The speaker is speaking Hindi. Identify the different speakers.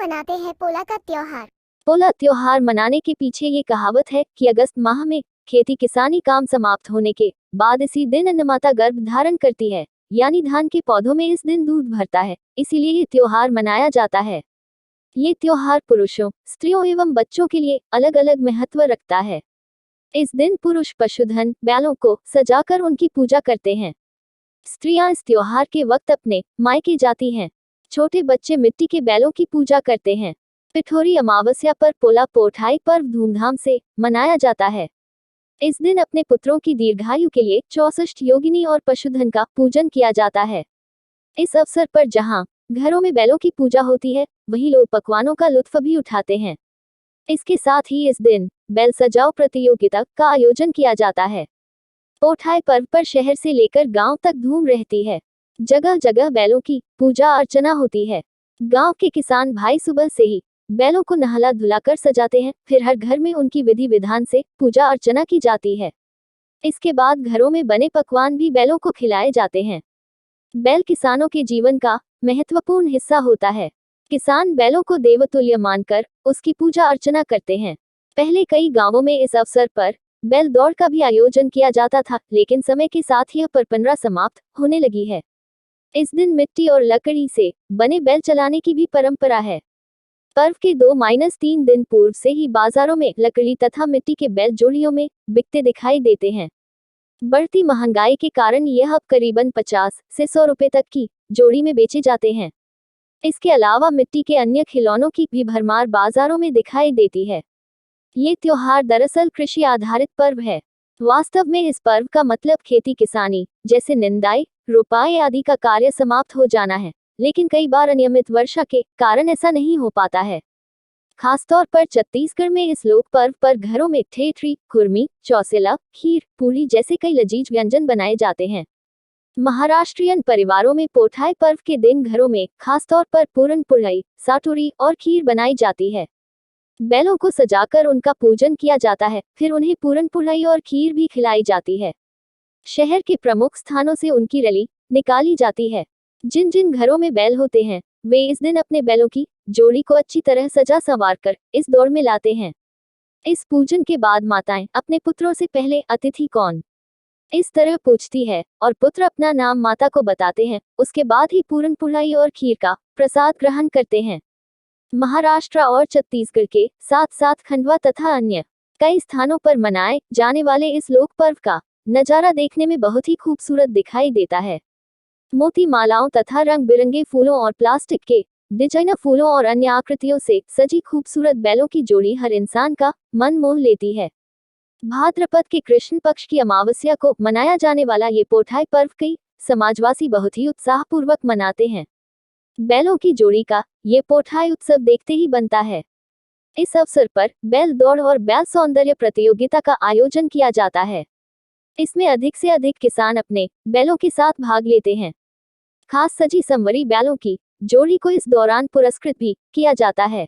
Speaker 1: मनाते हैं पोला का त्योहार।
Speaker 2: पोला त्योहार मनाने के पीछे ये कहावत है कि अगस्त माह में खेती किसानी काम समाप्त होने के बाद इसी दिन अन्नमाता गर्भ धारण करती है, यानी धान के पौधों में इस दिन दूध भरता है, इसीलिए ये त्योहार मनाया जाता है। ये त्योहार पुरुषों, स्त्रियों एवं बच्चों के लिए अलग अलग महत्व रखता है। इस दिन पुरुष पशुधन बैलों को सजाकर उनकी पूजा करते हैं। स्त्रियां इस त्योहार के वक्त अपने मायके जाती हैं। छोटे बच्चे मिट्टी के बैलों की पूजा करते हैं। पिठोरी अमावस्या पर पोला पोठाई पर्व धूमधाम से मनाया जाता है। इस दिन अपने पुत्रों की दीर्घायु के लिए 64 योगिनी और पशुधन का पूजन किया जाता है। इस अवसर पर जहां घरों में बैलों की पूजा होती है, वहीं लोग पकवानों का लुत्फ भी उठाते हैं। इसके साथ ही इस दिन बैल सजाओ प्रतियोगिता का आयोजन किया जाता है। पोठाई पर्व पर शहर से लेकर गांव तक धूम रहती है। जगह जगह बैलों की पूजा अर्चना होती है। गांव के किसान भाई सुबह से ही बैलों को नहला धुलाकर सजाते हैं, फिर हर घर में उनकी विधि विधान से पूजा अर्चना की जाती है। इसके बाद घरों में बने पकवान भी बैलों को खिलाए जाते हैं। बैल किसानों के जीवन का महत्वपूर्ण हिस्सा होता है। किसान बैलों को देवतुल्य मानकर उसकी पूजा अर्चना करते हैं। पहले कई गांवों में इस अवसर पर बैल दौड़ का भी आयोजन किया जाता था, लेकिन समय के साथ यह परंपरा समाप्त होने लगी है। इस दिन मिट्टी और लकड़ी से बने बैल चलाने की भी परंपरा है। पर्व के 2-3 दिन पूर्व से ही बाजारों में लकड़ी तथा मिट्टी के बैल जोड़ियों में बिकते दिखाई देते हैं। बढ़ती महंगाई के कारण यह अब करीबन 50 से 100 रुपए तक की जोड़ी में बेचे जाते हैं। इसके अलावा मिट्टी के अन्य खिलौनों की भी भरमार बाजारों में दिखाई देती है। ये त्योहार दरअसल कृषि आधारित पर्व है। वास्तव में इस पर्व का मतलब खेती किसानी जैसे निंदाई, रोपाई आदि का कार्य समाप्त हो जाना है, लेकिन कई बार अनियमित वर्षा के कारण ऐसा नहीं हो पाता है। खासतौर पर छत्तीसगढ़ में इस लोक पर्व पर घरों में ठेठरी, खुरमी, चौसेला, खीर, पूरी जैसे कई लजीज व्यंजन बनाए जाते हैं। महाराष्ट्रियन परिवारों में पोठाई पर्व के दिन घरों में खासतौर पर पूरन पुलाई, साटोरी और खीर बनाई जाती है। बैलों को सजाकर उनका पूजन किया जाता है, फिर उन्हें पूरन पुलाई और खीर भी खिलाई जाती है। शहर के प्रमुख स्थानों से उनकी रैली निकाली जाती है। जिन जिन घरों में बैल होते हैं, वे इस दिन अपने बैलों की जोड़ी को अच्छी तरह सजा संवार कर इस दौड़ में लाते हैं। इस पूजन के बाद माताएं अपने पुत्रों से पहले अतिथि कौन, इस तरह पूछती है और पुत्र अपना नाम माता को बताते हैं। उसके बाद ही पूरन पुलाई और खीर का प्रसाद ग्रहण करते हैं। महाराष्ट्र और छत्तीसगढ़ के साथ साथ खंडवा तथा अन्य कई स्थानों पर मनाए जाने वाले इस लोक पर्व का नजारा देखने में बहुत ही खूबसूरत दिखाई देता है। मोती मालाओं तथा रंग बिरंगे फूलों और प्लास्टिक के डिजाइनर फूलों और अन्य आकृतियों से सजी खूबसूरत बैलों की जोड़ी हर इंसान का मन मोह लेती है। भाद्रपद के कृष्ण पक्ष की अमावस्या को मनाया जाने वाला ये पोठाई पर्व कई समाजवासी बहुत ही उत्साहपूर्वक मनाते हैं। बैलों की जोड़ी का ये पोठाई उत्सव देखते ही बनता है। इस अवसर पर बैल दौड़ और बैल सौंदर्य प्रतियोगिता का आयोजन किया जाता है। इसमें अधिक से अधिक किसान अपने बैलों के साथ भाग लेते हैं। खास सजी संवरी बैलों की जोड़ी को इस दौरान पुरस्कृत भी किया जाता है।